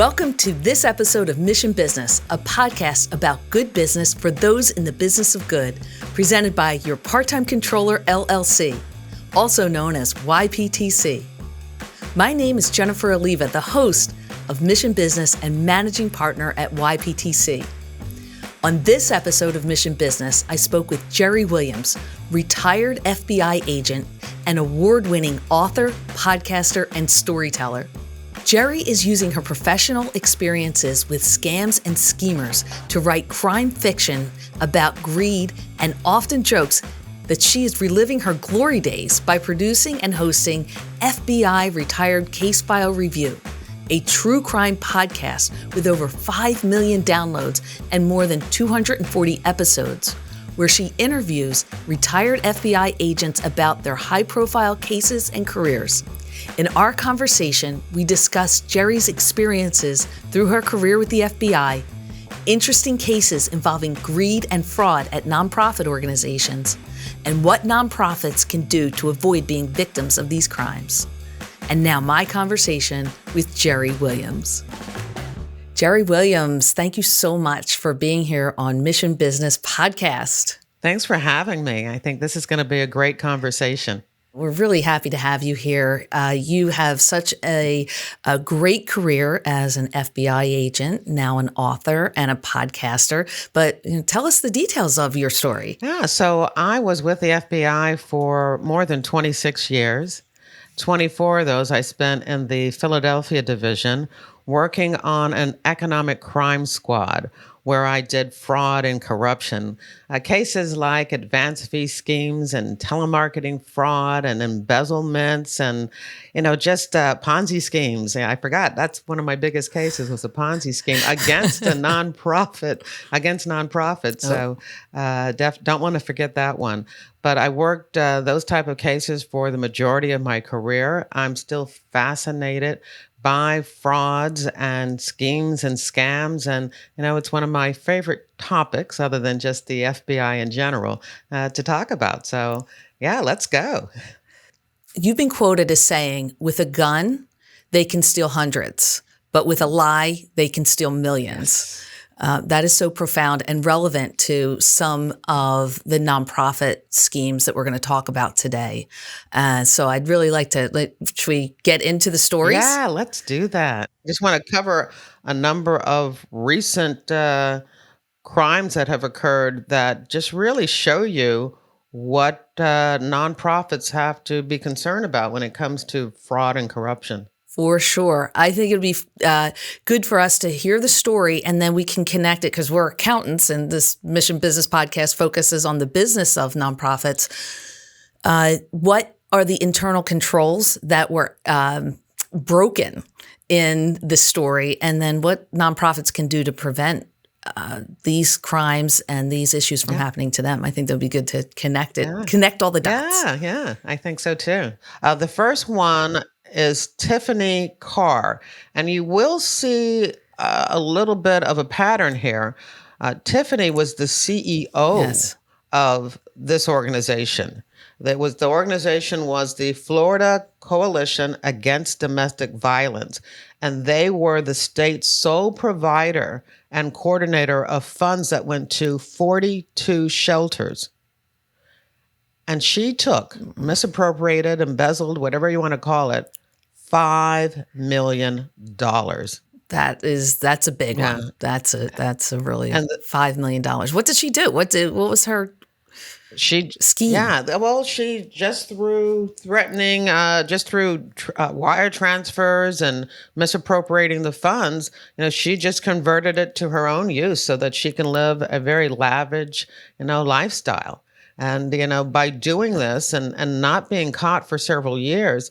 Welcome to this episode of Mission Business, a podcast about good business for those in the business of good, presented by your Part-Time Controller, LLC, also known as YPTC. My name is Jennifer Oliva, the host of Mission Business and managing partner at YPTC. On this episode of Mission Business, I spoke with Jerri Williams, retired FBI agent and award-winning author, podcaster, and storyteller. Jerri is using her professional experiences with scams and schemers to write crime fiction about greed and often jokes that she is reliving her glory days by producing and hosting FBI Retired Case File Review, a true crime podcast with over 5 million downloads and more than 240 episodes, where she interviews retired FBI agents about their high-profile cases and careers. In our conversation, we discussed Jerri's experiences through her career with the FBI, interesting cases involving greed and fraud at nonprofit organizations, and what nonprofits can do to avoid being victims of these crimes. And now my conversation with Jerri Williams. Jerri Williams, thank you so much for being here on Mission Business Podcast. Thanks for having me. I think this is going to be a great conversation. We're really happy to have you here. You have such a great career as an FBI agent, now an author and a podcaster. But tell us the details of your story. Yeah, so I was with the FBI for more than 26 years. 24 of those I spent in the Philadelphia division working on an economic crime squad where I did fraud and corruption. Cases like advance fee schemes and telemarketing fraud and embezzlements and, just Ponzi schemes. I forgot, that's one of my biggest cases was a Ponzi scheme against a nonprofit, against nonprofits. So don't want to forget that one. But I worked those type of cases for the majority of my career. I'm still fascinated by frauds and schemes and scams. And, it's one of my favorite topics other than just the FBI in general to talk about. So yeah, let's go. You've been quoted as saying, with a gun, they can steal hundreds, but with a lie, they can steal millions. Yes. That is so profound and relevant to some of the nonprofit schemes that we're going to talk about today. So I'd really like to, should we get into the stories? Yeah, let's do that. I just want to cover a number of recent crimes that have occurred that just really show you what nonprofits have to be concerned about when it comes to fraud and corruption. For sure. I think it would be good for us to hear the story and then we can connect it because we're accountants and this Mission Business Podcast focuses on the business of nonprofits. What are the internal controls that were broken in the story and then what nonprofits can do to prevent these crimes and these issues from happening to them? I think that would be good to connect it, connect all the dots. Yeah, I think so too. The first one is Tiffany Carr. And you will see a little bit of a pattern here. Tiffany was the CEO of this organization. The organization was the Florida Coalition Against Domestic Violence. And they were the state's sole provider and coordinator of funds that went to 42 shelters. And she took, misappropriated, embezzled, whatever you want to call it, $5 million. That's a big one. That's a really $5 million. What did she do? What was her scheme? Yeah, well, she just through threatening, wire transfers and misappropriating the funds, she just converted it to her own use so that she can live a very lavish, lifestyle. And, by doing this and not being caught for several years,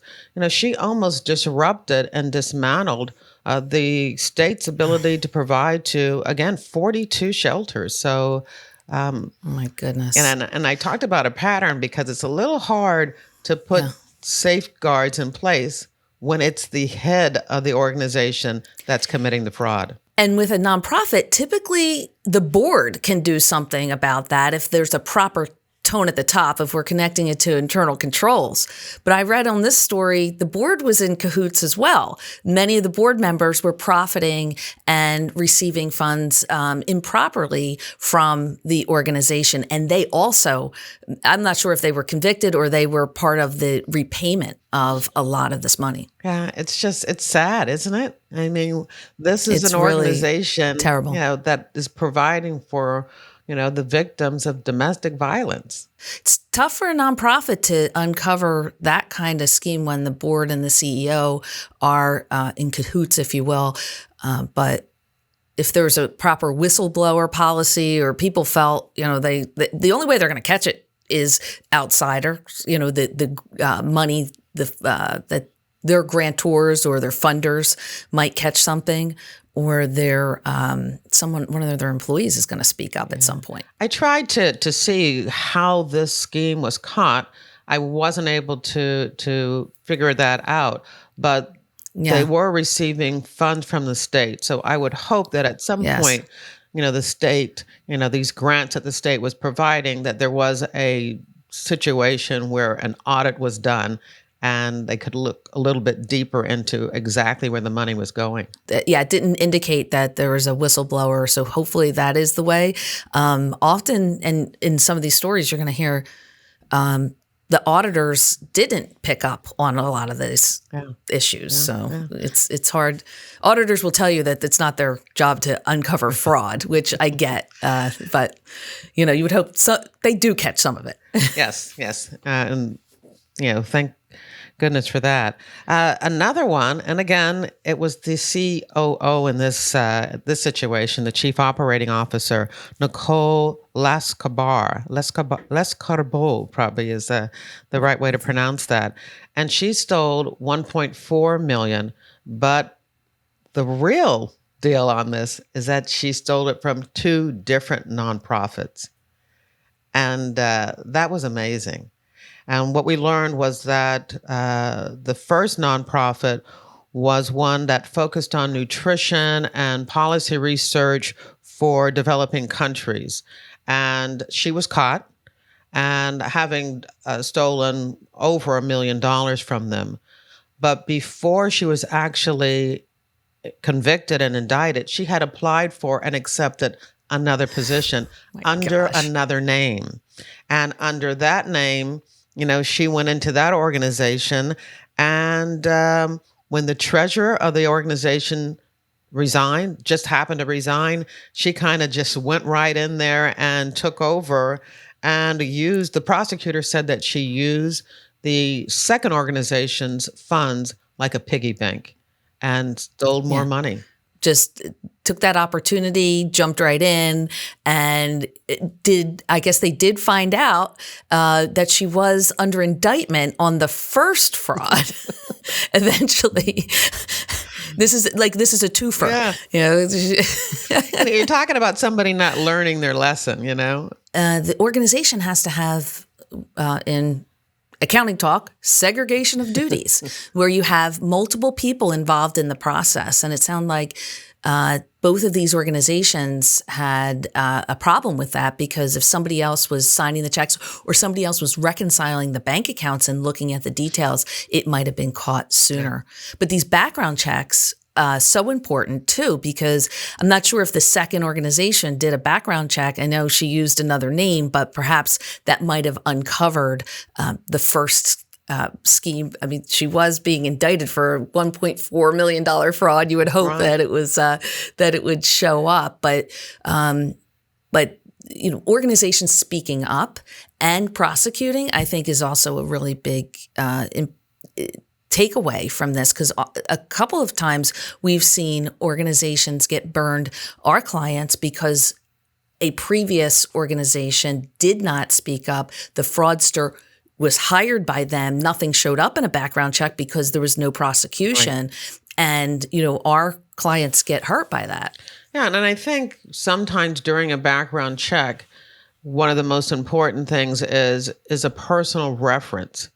she almost disrupted and dismantled the state's ability to provide to, again, 42 shelters. So, oh my goodness. And I talked about a pattern because it's a little hard to put safeguards in place when it's the head of the organization that's committing the fraud. And with a nonprofit, typically the board can do something about that if there's a proper tone at the top if we're connecting it to internal controls. But I read on this story, the board was in cahoots as well. Many of the board members were profiting and receiving funds improperly from the organization. And they also, I'm not sure if they were convicted or they were part of the repayment of a lot of this money. Yeah, it's sad, isn't it? I mean, this is It's an really organization, terrible. that is providing for, the victims of domestic violence. It's tough for a nonprofit to uncover that kind of scheme when the board and the CEO are in cahoots, if you will. But if there's a proper whistleblower policy, or people felt, the only way they're going to catch it is outsiders, the money that their grantors or their funders might catch something, or one of their employees is going to speak up at some point. I tried to see how this scheme was caught. I wasn't able to figure that out, but they were receiving funds from the state. So I would hope that at some point, the state, these grants that the state was providing, that there was a situation where an audit was done and they could look a little bit deeper into exactly where the money was going. Yeah, it didn't indicate that there was a whistleblower, so hopefully that is the way. Often, and in some of these stories, you're going to hear the auditors didn't pick up on a lot of these issues. It's hard. Auditors will tell you that it's not their job to uncover fraud, which I get. But, you would hope they do catch some of it. Yes. And, thank goodness for that. Another one, and again, it was the COO in this situation, the Chief Operating Officer, Nicole Lescarbault probably is the right way to pronounce that. And she stole $1.4 million, but the real deal on this is that she stole it from 2 different nonprofits. And that was amazing. And what we learned was that the first nonprofit was one that focused on nutrition and policy research for developing countries. And she was caught and having stolen over $1 million from them. But before she was actually convicted and indicted, she had applied for and accepted another position under another name. And under that name, she went into that organization, and when the treasurer of the organization just happened to resign, she kind of just went right in there and took over and the prosecutor said that she used the second organization's funds like a piggy bank and stole more money. Just took that opportunity, jumped right in, and I guess they did find out that she was under indictment on the first fraud. Eventually, this is a twofer. Yeah. You're talking about somebody not learning their lesson, The organization has to have, in accounting talk, segregation of duties, where you have multiple people involved in the process. And it sounded like both of these organizations had a problem with that, because if somebody else was signing the checks or somebody else was reconciling the bank accounts and looking at the details, it might have been caught sooner. But these background checks, so important too, because I'm not sure if the second organization did a background check. I know she used another name, but perhaps that might have uncovered the first scheme. I mean, she was being indicted for $1.4 million fraud. You would hope that it was that it would show up, but organizations speaking up and prosecuting, I think, is also a really big takeaway from this, because a couple of times we've seen organizations get burned, our clients, because a previous organization did not speak up. The fraudster was hired by them. Nothing showed up in a background check because there was no prosecution. Right. And, our clients get hurt by that. Yeah. And I think sometimes during a background check, one of the most important things is a personal reference.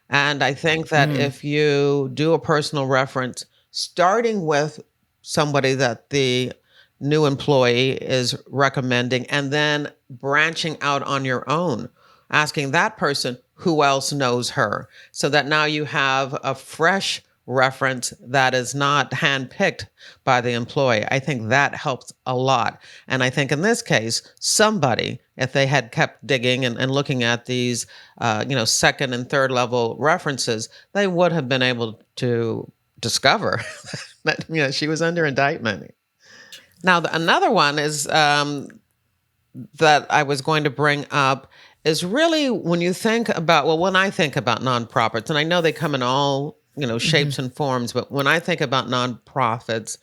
And I think that if you do a personal reference, starting with somebody that the new employee is recommending and then branching out on your own asking that person who else knows her, so that now you have a fresh reference that is not handpicked by the employee. I think that helps a lot. And I think in this case, somebody, if they had kept digging and looking at these, second and third level references, they would have been able to discover that, she was under indictment. Now, another one is that I was going to bring up is really when you think about, when I think about nonprofits, and I know they come in all shapes and forms. But when I think about nonprofits,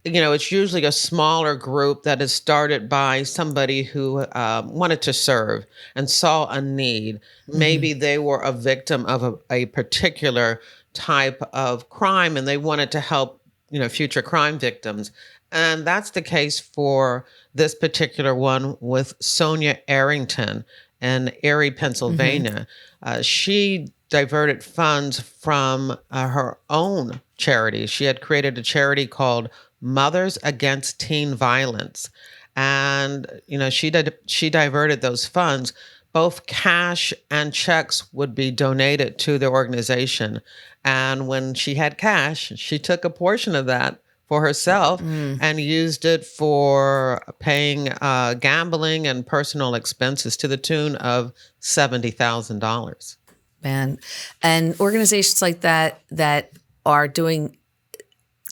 it's usually a smaller group that is started by somebody who wanted to serve and saw a need. Maybe they were a victim of a particular type of crime and they wanted to help, future crime victims. And that's the case for this particular one with Sonia Arrington in Erie, Pennsylvania. She diverted funds from her own charity. She had created a charity called Mothers Against Teen Violence. And, she diverted those funds. Both cash and checks would be donated to the organization. And when she had cash, she took a portion of that for herself and used it for paying gambling and personal expenses to the tune of $70,000. Man. And organizations like that are doing,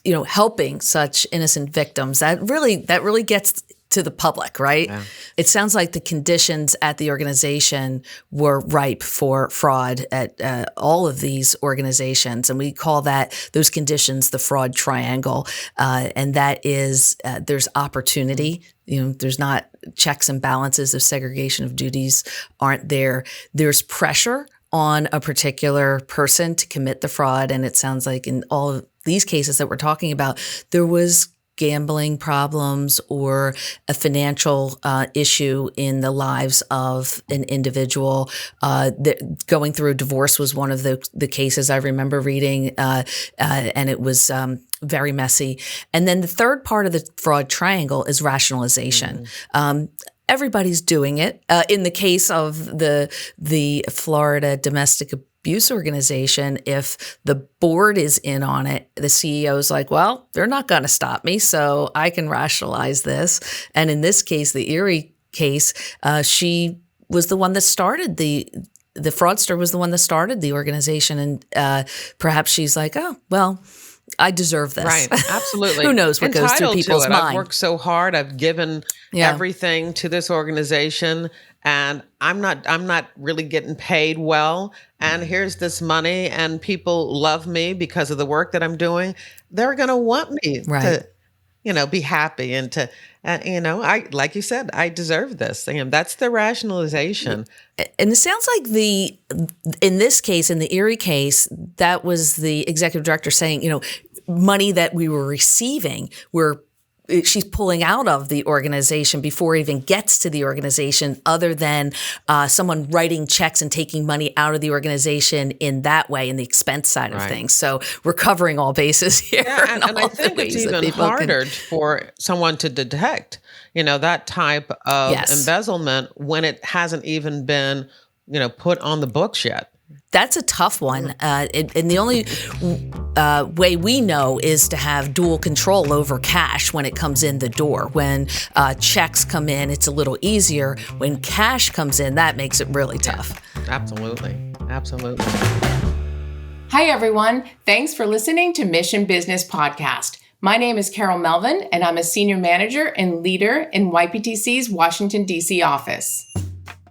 helping such innocent victims, that really gets to the public, right? Yeah. It sounds like the conditions at the organization were ripe for fraud at all of these organizations. And we call those conditions the fraud triangle. And that is, there's opportunity. There's not checks and balances of segregation of duties aren't there. There's pressure on a particular person to commit the fraud. And it sounds like in all of these cases that we're talking about, there was gambling problems or a financial issue in the lives of an individual. Going through a divorce was one of the cases I remember reading, and it was very messy. And then the third part of the fraud triangle is rationalization. Everybody's doing it. In the case of the Florida Domestic Abuse Organization, if the board is in on it, the CEO is like, well, they're not going to stop me, so I can rationalize this. And in this case, the Erie case, she was the one that started the fraudster was the one that started the organization. And perhaps she's like, oh, well, I deserve this. Right, absolutely. Who knows what goes through people's mind. I've worked so hard. I've given everything to this organization, and I'm not really getting paid well. And here's this money, and people love me because of the work that I'm doing. They're going to want me to, be happy and to, I, like you said, I deserve this. And that's the rationalization. And it sounds like in this case, in the Erie case, that was the executive director saying, money that we were receiving, she's pulling out of the organization before it even gets to the organization, other than someone writing checks and taking money out of the organization in that way, in the expense side of things. So we're covering all bases here. Yeah, and I think it's even harder for someone to detect, that type of embezzlement when it hasn't even been, put on the books yet. That's a tough one. And the only way we know is to have dual control over cash when it comes in the door. When checks come in, it's a little easier. When cash comes in, that makes it really tough. Absolutely. Absolutely. Hi, everyone. Thanks for listening to Mission Business Podcast. My name is Carol Melvin, and I'm a senior manager and leader in YPTC's Washington, D.C. office.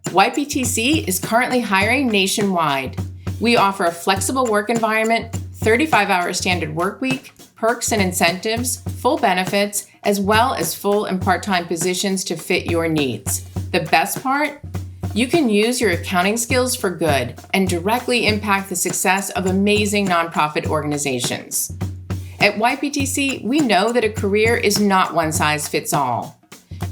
YPTC is currently hiring nationwide. We offer a flexible work environment, 35-hour standard work week, perks and incentives, full benefits, as well as full and part-time positions to fit your needs. The best part? You can use your accounting skills for good and directly impact the success of amazing nonprofit organizations. At YPTC, we know that a career is not one size fits all.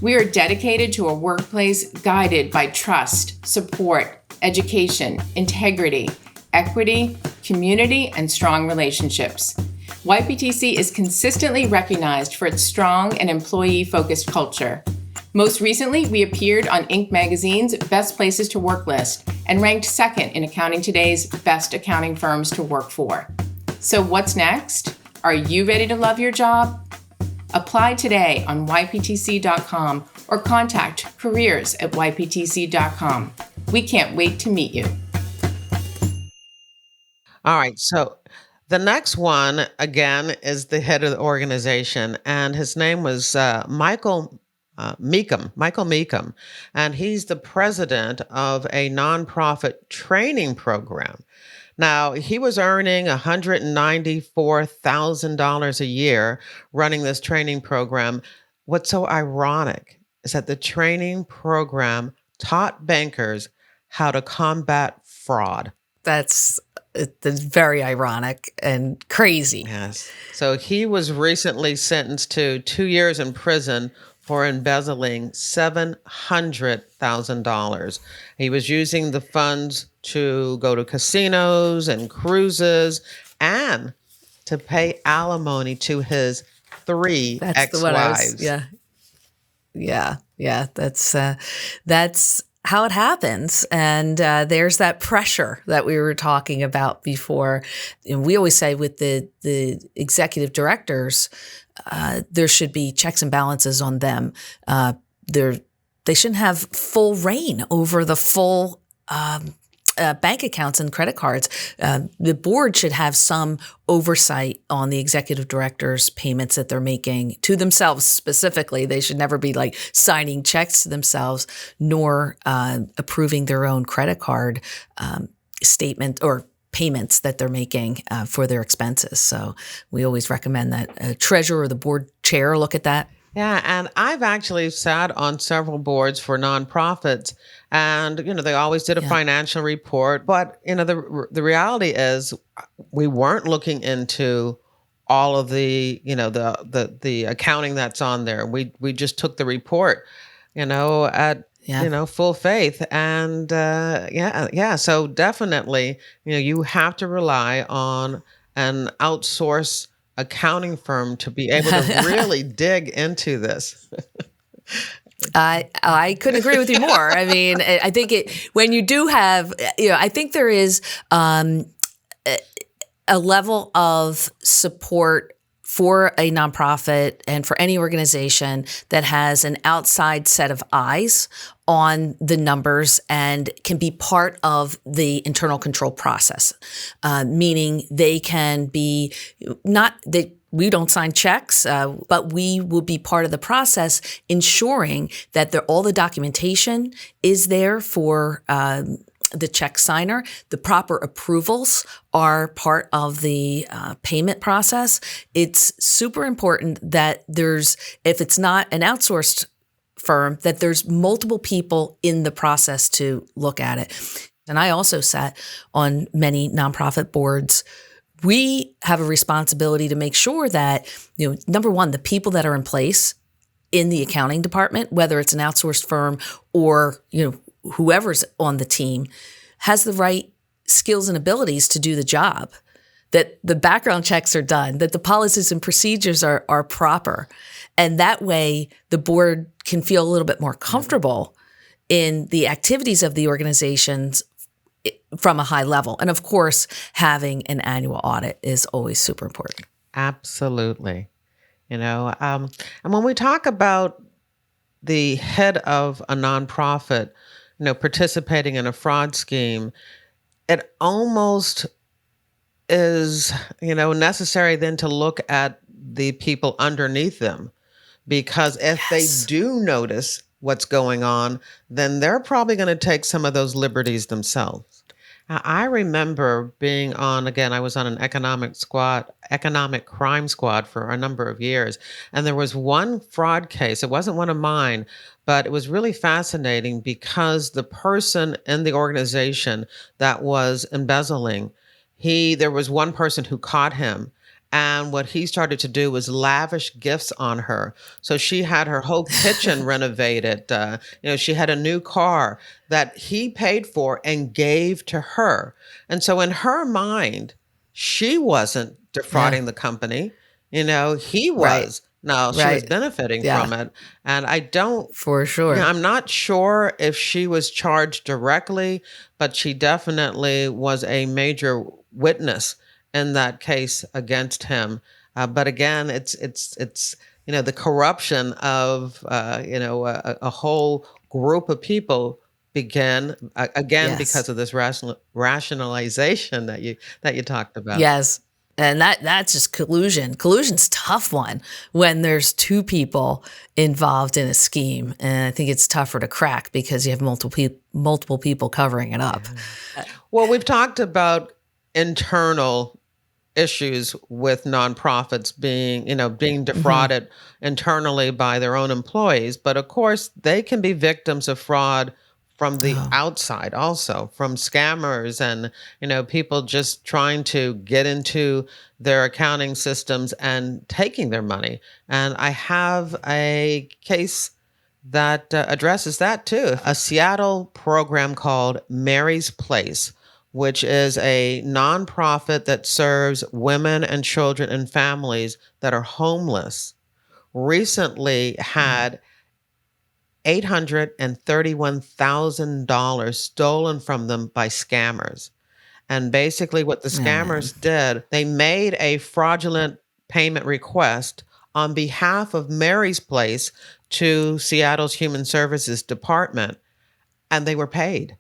We are dedicated to a workplace guided by trust, support, education, integrity, equity, community, and strong relationships. YPTC is consistently recognized for its strong and employee-focused culture. Most recently, we appeared on Inc. magazine's Best Places to Work list and ranked second in Accounting Today's Best Accounting Firms to Work For. So what's next? Are you ready to love your job? Apply today on YPTC.com or contact careers@YPTC.com. We can't wait to meet you. All right. So the next one, again, is the head of the organization, and his name was Michael Meekum, and he's the president of a nonprofit training program. Now, he was earning $194,000 a year running this training program. What's so ironic is that the training program taught bankers how to combat fraud. That's very ironic and crazy. Yes. So he was recently sentenced to 2 years in prison for embezzling $700,000. He was using the funds to go to casinos and cruises and to pay alimony to his 3 ex-wives. Yeah. That's how it happens. And there's that pressure that we were talking about before. And we always say with the executive directors, there should be checks and balances on them. They shouldn't have full reign over the full bank accounts and credit cards. The board should have some oversight on the executive directors' payments that they're making to themselves specifically. They should never be like signing checks to themselves, nor approving their own credit card statement or payments that they're making for their expenses. So we always recommend that a treasurer or the board chair look at that. Yeah, and I've actually sat on several boards for nonprofits, and they always did a financial report, but the reality is we weren't looking into all of the the accounting that's on there. We just took the report, at full faith, and so definitely you have to rely on an outsource accounting firm to be able to really dig into this. I couldn't agree with you more. I mean, I think when you do have, I think there is a level of support for a nonprofit and for any organization that has an outside set of eyes on the numbers and can be part of the internal control process, meaning they can be we don't sign checks, but we will be part of the process, ensuring that all the documentation is there for the check signer. The proper approvals are part of the payment process. It's super important that if it's not an outsourced firm, that there's multiple people in the process to look at it. And I also sat on many nonprofit boards. We have a responsibility to make sure that, number one, the people that are in place in the accounting department, whether it's an outsourced firm or, whoever's on the team, has the right skills and abilities to do the job, that the background checks are done, that the policies and procedures are proper. And that way the board can feel a little bit more comfortable in the activities of the organizations from a high level. And of course, having an annual audit is always super important. Absolutely. And when we talk about the head of a nonprofit, participating in a fraud scheme, it almost is, necessary then to look at the people underneath them, because if they do notice what's going on, then they're probably going to take some of those liberties themselves. Now, I remember being I was on an economic crime squad for a number of years. And there was one fraud case. It wasn't one of mine, but it was really fascinating because the person in the organization that was embezzling, there was one person who caught him. And what he started to do was lavish gifts on her. So she had her whole kitchen renovated. She had a new car that he paid for and gave to her. And so in her mind, she wasn't defrauding the company. He was. Right. No, she was Right. benefiting Yeah, from it. And I don't, for sure. I'm not sure if she was charged directly, but she definitely was a major witness in that case against him. But again, it's the corruption of a whole group of people began again Yes. because of this rationalization that you talked about. Yes. And that's just collusion. Collusion's a tough one when there's two people involved in a scheme. And I think it's tougher to crack because you have multiple people covering it up. Well, we've talked about internal issues with nonprofits being defrauded internally by their own employees, but of course they can be victims of fraud from the outside also, from scammers and people just trying to get into their accounting systems and taking their money. And I have a case that addresses that too. A Seattle program called Mary's Place, which is a nonprofit that serves women and children and families that are homeless, recently had $831,000 stolen from them by scammers. And basically, what the Oh, man. scammers did, they made a fraudulent payment request on behalf of Mary's Place to Seattle's Human Services Department, and they were paid.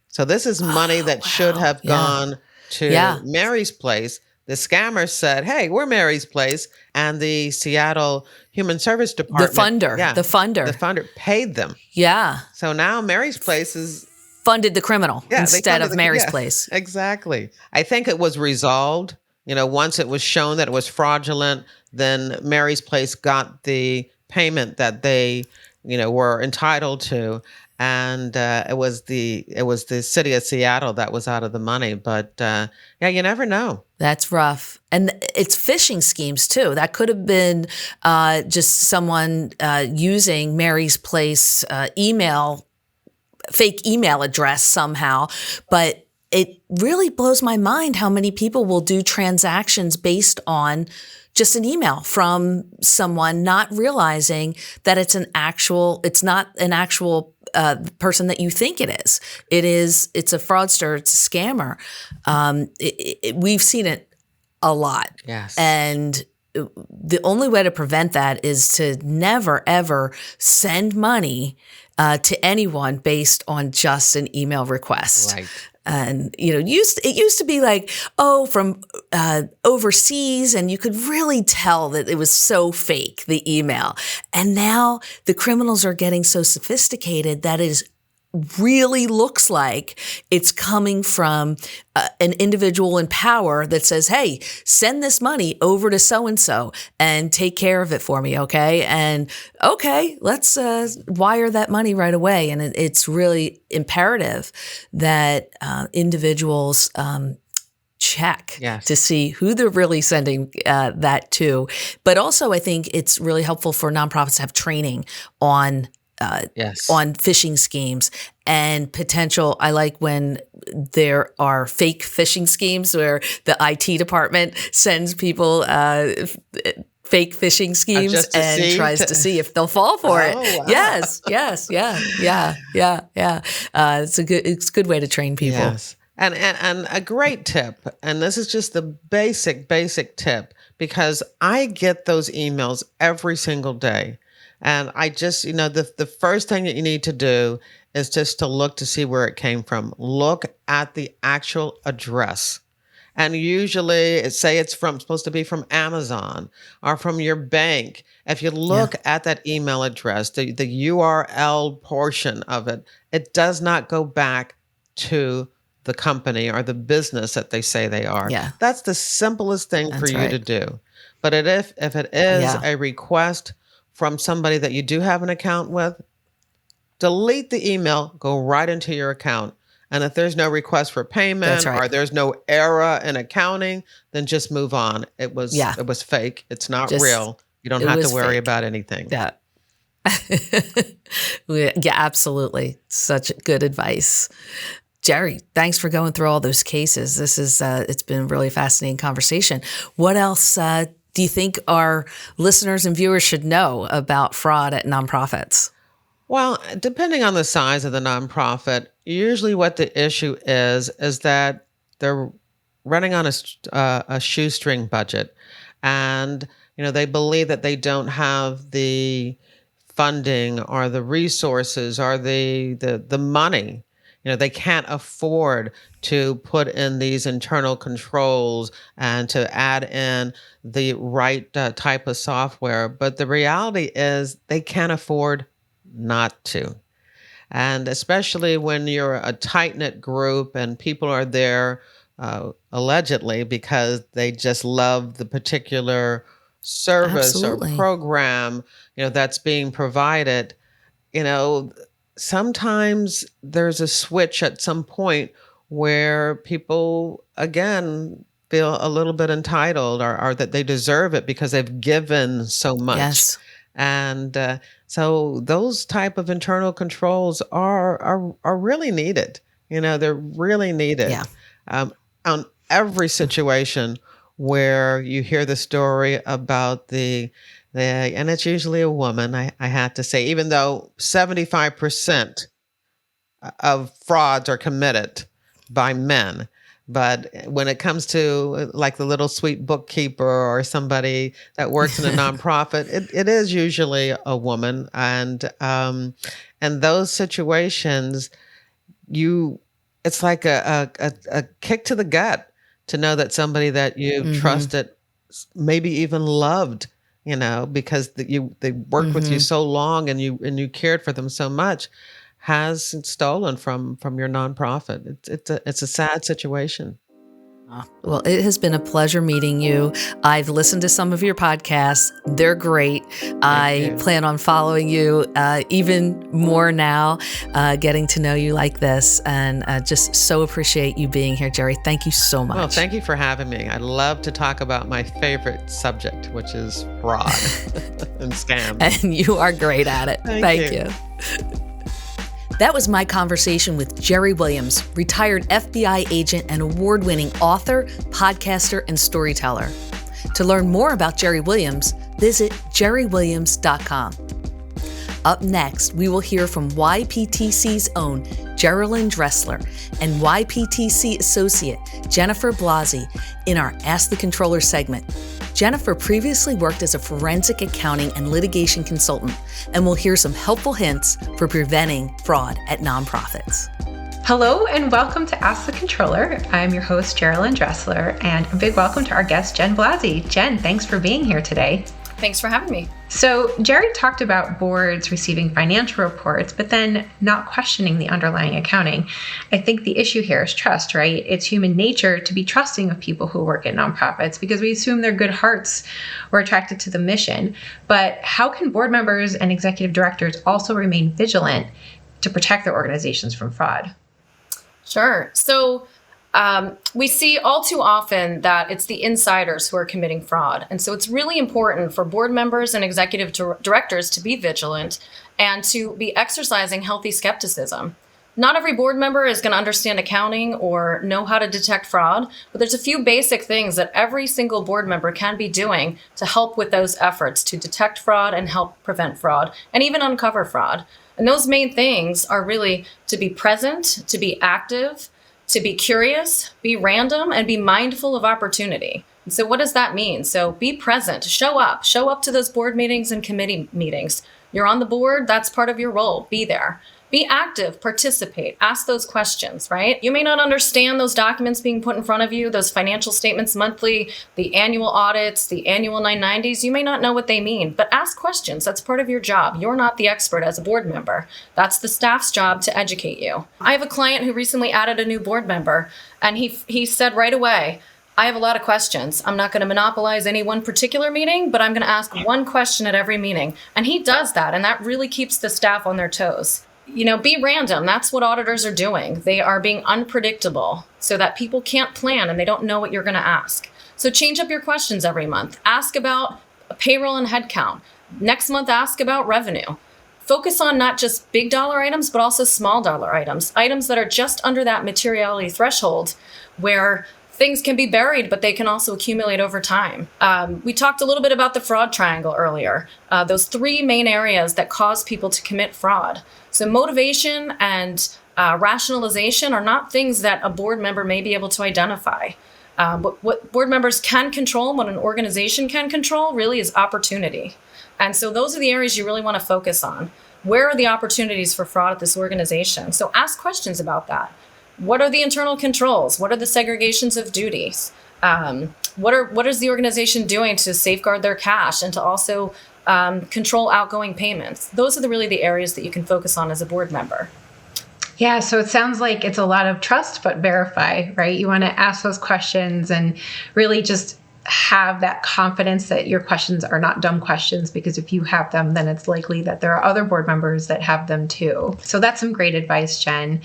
So this is money that should Wow. have Yeah. gone to Yeah. Mary's Place. The scammers said, "Hey, we're Mary's Place," and the Seattle Human Service The Department, funder. The the funder. funder paid them. Yeah. So now Mary's Place is Funded the criminal they instead funded of Mary's yeah, Place. exactly. I think it was resolved. Once it was shown that it was fraudulent, then Mary's Place got the payment that they, were entitled to, and it was the city of Seattle that was out of the money. But yeah, you never know. That's rough. And it's phishing schemes too. That could have been just someone using Mary's Place fake email address somehow. But it really blows my mind how many people will do transactions based on just an email from someone, not realizing that it's not an actual person that you think it is. It's a fraudster. It's a scammer. We've seen it a lot. Yes. And the only way to prevent that is to never, ever send money to anyone based on just an email request. Right. And, it used to be like, from overseas, and you could really tell that it was so fake, the email. And now the criminals are getting so sophisticated that it really looks like it's coming from an individual in power that says, hey, send this money over to so-and-so and take care of it for me, okay? And okay, let's wire that money right away. And it's really imperative that individuals check to see who they're really sending that to. But also, I think it's really helpful for nonprofits to have training on phishing schemes and potential. I like when there are fake phishing schemes where the IT department sends people fake phishing schemes and tries to see if they'll fall for it. Wow. Yes. It's a good way to train people. Yes. And a great tip, and this is just the basic tip, because I get those emails every single day. And I just, the first thing that you need to do is just to look to see where it came from. Look at the actual address. And usually it's supposed to be from Amazon or from your bank. If you look at that email address, the URL portion of it, it does not go back to the company or the business that they say they are. Yeah. That's the simplest thing for you to do. But if it is a request from somebody that you do have an account with, delete the email, go right into your account. And if there's no request for payment or there's no error in accounting, then just move on. It was fake. It's not real. You don't have to worry about anything. Yeah. Yeah, absolutely. Such good advice. Jerri, thanks for going through all those cases. This is it's been a really fascinating conversation. What else do do you think our listeners and viewers should know about fraud at nonprofits? Well, depending on the size of the nonprofit, usually what the issue is that they're running on a shoestring budget, and they believe that they don't have the funding or the resources or the money. They can't afford to put in these internal controls and to add in the right type of software. But the reality is they can't afford not to. And especially when you're a tight-knit group and people are there allegedly because they just love the particular service Absolutely. or program that's being provided. Sometimes there's a switch at some point where people again feel a little bit entitled or that they deserve it because they've given so much. Yes. And so those type of internal controls are really needed. They're really needed. Yeah. On every situation where you hear the story about and it's usually a woman, I had to say, even though 75% of frauds are committed by men. But when it comes to like the little sweet bookkeeper or somebody that works in a nonprofit, it is usually a woman. And those situations, it's like a kick to the gut to know that somebody that you've trusted, maybe even loved, because they worked with you so long and you cared for them so much, has stolen from your nonprofit. It's a sad situation. Well, it has been a pleasure meeting you. I've listened to some of your podcasts. They're great. I plan on following you even more now, getting to know you like this, and just so appreciate you being here, Jerri. Thank you so much. Well, thank you for having me. I love to talk about my favorite subject, which is fraud and scams. And you are great at it. Thank you. That was my conversation with Jerri Williams, retired FBI agent and award-winning author, podcaster, and storyteller. To learn more about Jerri Williams, visit jerriwilliams.com. Up next, we will hear from YPTC's own Geraldine Dressler and YPTC associate Jennifer Blasi in our Ask the Controller segment. Jennifer previously worked as a forensic accounting and litigation consultant, and we'll hear some helpful hints for preventing fraud at nonprofits. Hello and welcome to Ask the Controller. I'm your host, Geraldine Dressler, and a big welcome to our guest, Jen Blasi. Jen, thanks for being here today. Thanks for having me. So Jerri talked about boards receiving financial reports, but then not questioning the underlying accounting. I think the issue here is trust, right? It's human nature to be trusting of people who work at nonprofits because we assume they're good hearts or attracted to the mission. But how can board members and executive directors also remain vigilant to protect their organizations from fraud? Sure. So we see all too often that it's the insiders who are committing fraud. And so it's really important for board members and executive directors to be vigilant and to be exercising healthy skepticism. Not every board member is going to understand accounting or know how to detect fraud, but there's a few basic things that every single board member can be doing to help with those efforts to detect fraud and help prevent fraud and even uncover fraud. And those main things are really to be present, to be active, to be curious, be random, and be mindful of opportunity. And so what does that mean? So be present, show up to those board meetings and committee meetings. You're on the board, that's part of your role, be there. Be active, participate, ask those questions, right? You may not understand those documents being put in front of you, those financial statements monthly, the annual audits, the annual 990s. You may not know what they mean, but ask questions. That's part of your job. You're not the expert as a board member. That's the staff's job to educate you. I have a client who recently added a new board member, and he said right away, I have a lot of questions. I'm not going to monopolize any one particular meeting, but I'm going to ask one question at every meeting. And he does that, and that really keeps the staff on their toes. Be random. That's what auditors are doing. They are being unpredictable so that people can't plan and they don't know what you're going to ask. So change up your questions every month. Ask about payroll and headcount. Next month, ask about revenue. Focus on not just big dollar items, but also small dollar items that are just under that materiality threshold where things can be buried, but they can also accumulate over time. We talked a little bit about the fraud triangle earlier, those three main areas that cause people to commit fraud. So motivation and rationalization are not things that a board member may be able to identify. What board members can control, what an organization can control, really is opportunity. And so those are the areas you really want to focus on. Where are the opportunities for fraud at this organization? So ask questions about that. What are the internal controls? What are the segregations of duties? What is the organization doing to safeguard their cash and to also control outgoing payments? Those are really the areas that you can focus on as a board member. Yeah, so it sounds like it's a lot of trust but verify, right? You want to ask those questions and really just have that confidence that your questions are not dumb questions, because if you have them, then it's likely that there are other board members that have them too. So that's some great advice, Jen.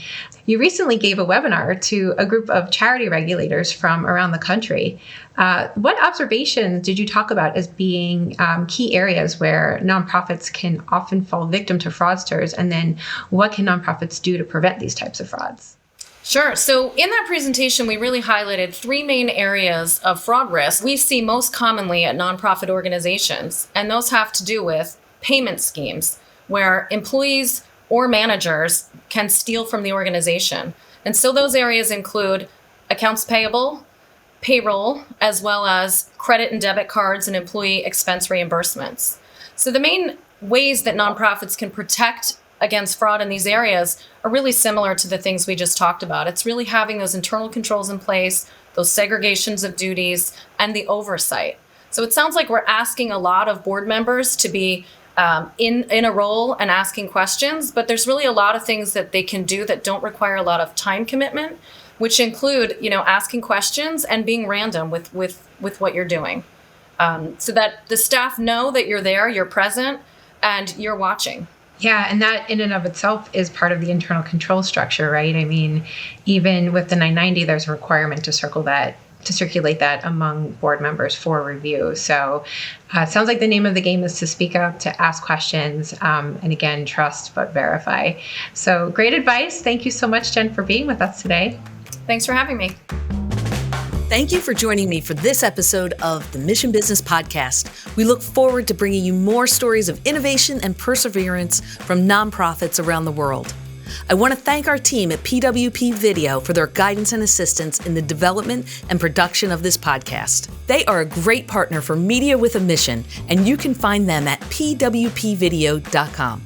You recently gave a webinar to a group of charity regulators from around the country. What observations did you talk about as being key areas where nonprofits can often fall victim to fraudsters? And then what can nonprofits do to prevent these types of frauds? Sure. So in that presentation, we really highlighted three main areas of fraud risk we see most commonly at nonprofit organizations. And those have to do with payment schemes, where employees or managers can steal from the organization. And so those areas include accounts payable, payroll, as well as credit and debit cards and employee expense reimbursements. So the main ways that nonprofits can protect against fraud in these areas are really similar to the things we just talked about. It's really having those internal controls in place, those segregations of duties, and the oversight. So it sounds like we're asking a lot of board members to be in a role and asking questions, but there's really a lot of things that they can do that don't require a lot of time commitment, which include, asking questions and being random with what you're doing, so that the staff know that you're there, you're present, and you're watching. Yeah, and that in and of itself is part of the internal control structure, right? I mean, even with the 990, there's a requirement to circulate that among board members for review. So it sounds like the name of the game is to speak up, to ask questions, and again, trust but verify. So great advice. Thank you so much, Jen, for being with us today. Thanks for having me. Thank you for joining me for this episode of the Mission Business Podcast. We look forward to bringing you more stories of innovation and perseverance from nonprofits around the world. I want to thank our team at PWP Video for their guidance and assistance in the development and production of this podcast. They are a great partner for Media with a Mission, and you can find them at pwpvideo.com.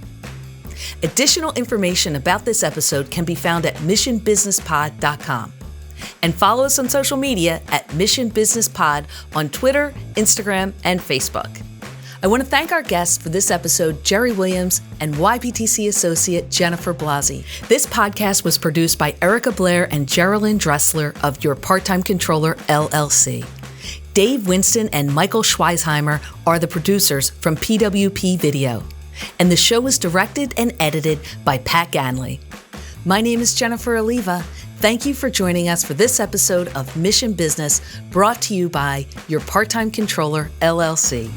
Additional information about this episode can be found at missionbusinesspod.com. And follow us on social media at Mission Business Pod on Twitter, Instagram, and Facebook. I want to thank our guests for this episode, Jerri Williams and YPTC associate Jennifer Blasi. This podcast was produced by Erica Blair and Geraldine Dressler of Your Part-Time Controller, LLC. Dave Winston and Michael Schweisheimer are the producers from PWP Video. And the show was directed and edited by Pat Ganley. My name is Jennifer Oliva. Thank you for joining us for this episode of Mission Business, brought to you by Your Part-Time Controller, LLC.